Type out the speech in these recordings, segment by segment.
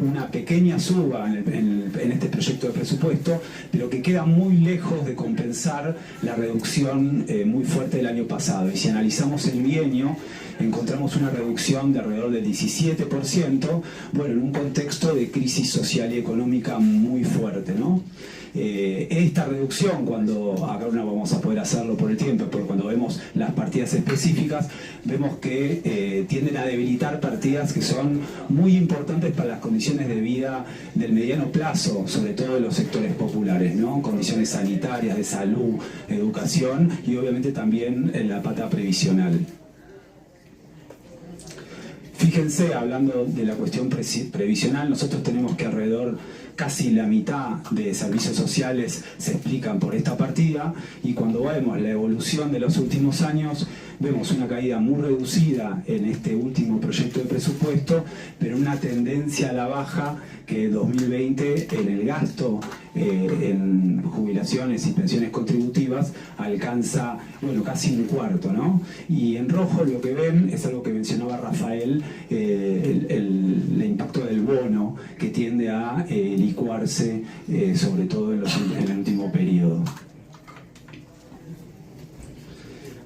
una pequeña suba en este proyecto de presupuesto, pero que queda muy lejos de compensar la reducción muy fuerte del año pasado. Y si analizamos el bienio, encontramos una reducción de alrededor del 17%, bueno, en un contexto de crisis social y económica muy fuerte, ¿no? Esta reducción, acá no vamos a poder hacerlo por el tiempo, pero cuando vemos las partidas específicas, vemos que tienden a debilitar partidas que son muy importantes para las condiciones de vida del mediano plazo, sobre todo en los sectores populares, ¿no? Condiciones sanitarias, de salud, educación y obviamente también en la pata previsional. Fíjense, hablando de la cuestión previsional, nosotros tenemos que alrededor casi la mitad de servicios sociales se explican por esta partida, y cuando vemos la evolución de los últimos años, vemos una caída muy reducida en este último proyecto de presupuesto, pero una tendencia a la baja que en 2020 en el gasto en jubilaciones y pensiones contributivas alcanza, bueno, casi un cuarto, ¿no? Y en rojo lo que ven es algo que mencionaba Rafael, el impacto del bono, que tiende a licuarse, sobre todo en el último periodo.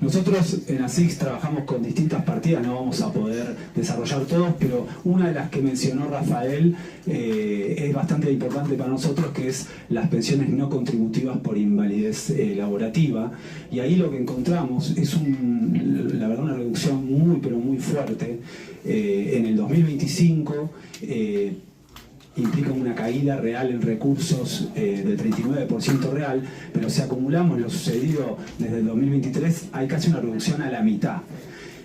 Nosotros en ASICS trabajamos con distintas partidas, no vamos a poder desarrollar todos, pero una de las que mencionó Rafael es bastante importante para nosotros, que es las pensiones no contributivas por invalidez laborativa. Y ahí lo que encontramos es la verdad, una reducción muy, pero muy fuerte. En el 2025 implica una caída real en recursos del 39% real, pero si acumulamos lo sucedido desde el 2023, hay casi una reducción a la mitad.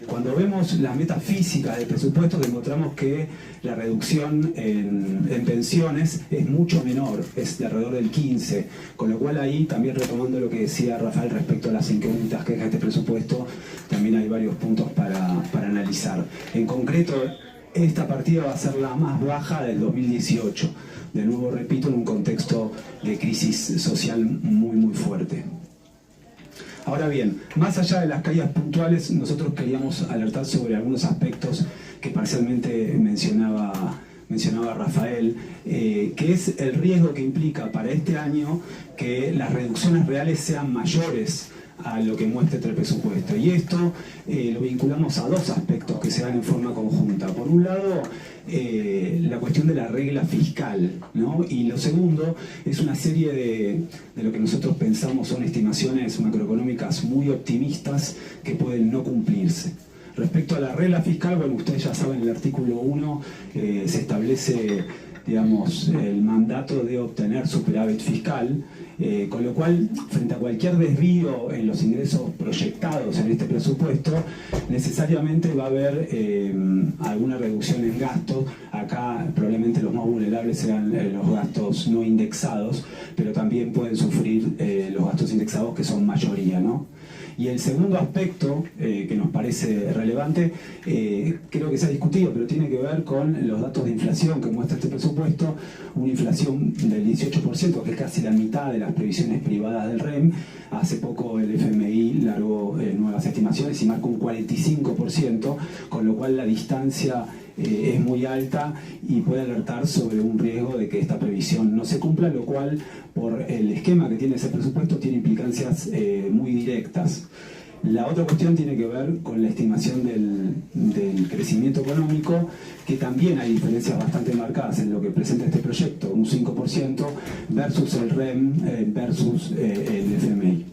Cuando vemos las metas físicas del presupuesto, encontramos que la reducción en pensiones es mucho menor, es de alrededor del 15%, con lo cual ahí, también retomando lo que decía Rafael respecto a las incógnitas que deja este presupuesto, también hay varios puntos para analizar. En concreto, esta partida va a ser la más baja del 2018, de nuevo repito, en un contexto de crisis social muy, muy fuerte. Ahora bien, más allá de las caídas puntuales, nosotros queríamos alertar sobre algunos aspectos que parcialmente mencionaba Rafael, que es el riesgo que implica para este año que las reducciones reales sean mayores a lo que muestra el presupuesto. Y esto lo vinculamos a dos aspectos que se dan en forma conjunta. Por un lado, la cuestión de la regla fiscal, ¿no? Y lo segundo es una serie de lo que nosotros pensamos son estimaciones macroeconómicas muy optimistas que pueden no cumplirse. Respecto a la regla fiscal, bueno, ustedes ya saben, en el artículo 1 se establece, digamos, el mandato de obtener superávit fiscal, con lo cual, frente a cualquier desvío en los ingresos proyectados en este presupuesto, necesariamente va a haber alguna reducción en gastos. Acá probablemente los más vulnerables sean los gastos no indexados, pero también pueden sufrir los gastos indexados, que son mayoría, ¿no? Y el segundo aspecto que nos parece relevante, creo que se ha discutido, pero tiene que ver con los datos de inflación que muestra este presupuesto, una inflación del 18%, que es casi la mitad de las previsiones privadas del REM. Hace poco el FMI largó nuevas estimaciones y marcó un 45%, con lo cual la distancia es muy alta y puede alertar sobre un riesgo de que esta previsión no se cumpla, lo cual, por el esquema que tiene ese presupuesto, tiene implicancias muy directas. La otra cuestión tiene que ver con la estimación del crecimiento económico, que también hay diferencias bastante marcadas en lo que presenta este proyecto, un 5% versus el REM versus el FMI.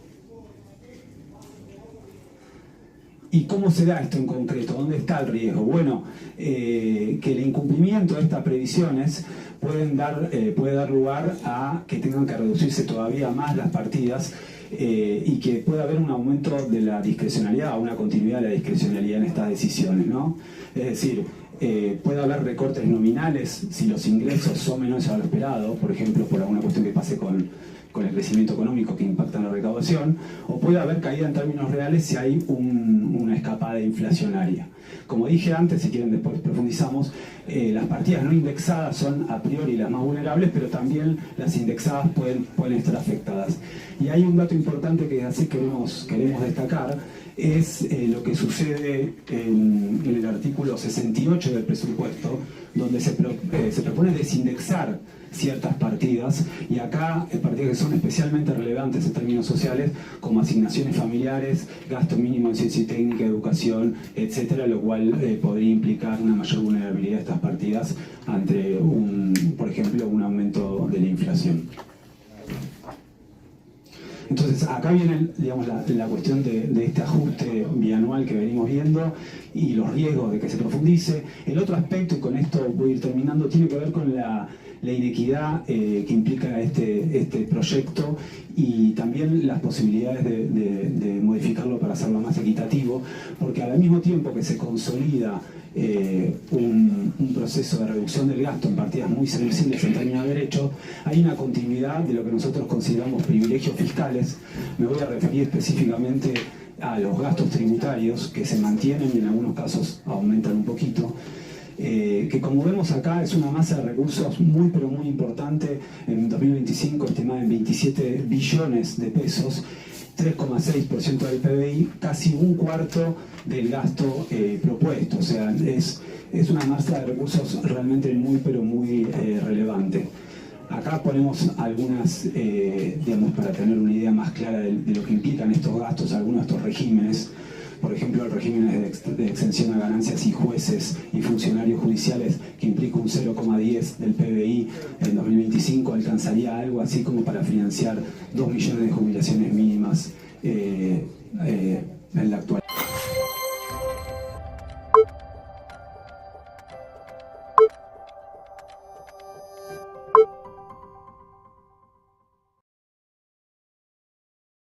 ¿Y cómo se da esto en concreto? ¿Dónde está el riesgo? Bueno, que el incumplimiento de estas previsiones puede dar lugar a que tengan que reducirse todavía más las partidas y que pueda haber un aumento de la discrecionalidad, una continuidad de la discrecionalidad en estas decisiones, ¿no? Es decir, puede haber recortes nominales si los ingresos son menores a lo esperado, por ejemplo, por alguna cuestión que pase con el crecimiento económico que impacta en la recaudación, o puede haber caída en términos reales si hay una escapada inflacionaria. Como dije antes, si quieren después profundizamos, las partidas no indexadas son a priori las más vulnerables, pero también las indexadas pueden estar afectadas. Y hay un dato importante que así queremos destacar, es lo que sucede en el artículo 68 del presupuesto, donde se propone desindexar ciertas partidas, y acá partidas que son especialmente relevantes en términos sociales, como asignaciones familiares, gasto mínimo en ciencia y técnica, educación, etcétera, lo cual podría implicar una mayor vulnerabilidad de estas partidas ante por ejemplo, un aumento de la inflación. Entonces, acá viene, digamos, la cuestión de este ajuste bianual que venimos viendo y los riesgos de que se profundice. El otro aspecto, y con esto voy a ir terminando, tiene que ver con la inequidad que implica este proyecto, y también las posibilidades de modificarlo para hacerlo más equitativo, porque al mismo tiempo que se consolida un proceso de reducción del gasto en partidas muy sensibles en términos de derechos, hay una continuidad de lo que nosotros consideramos privilegios fiscales. Me voy a referir específicamente a los gastos tributarios, que se mantienen y en algunos casos aumentan un poquito, que como vemos acá es una masa de recursos muy pero muy importante. En 2025 estimada en 27 billones de pesos, 3,6% del PBI, casi un cuarto del gasto propuesto. O sea, es una masa de recursos realmente muy pero muy relevante. Acá ponemos algunas, digamos, para tener una idea más clara de lo que implican estos gastos, algunos de estos regímenes. Por ejemplo, el régimen de exención a ganancias y jueces y funcionarios judiciales, que implica un 0,10 del PBI en 2025, alcanzaría algo así como para financiar 2 millones de jubilaciones mínimas en la actualidad.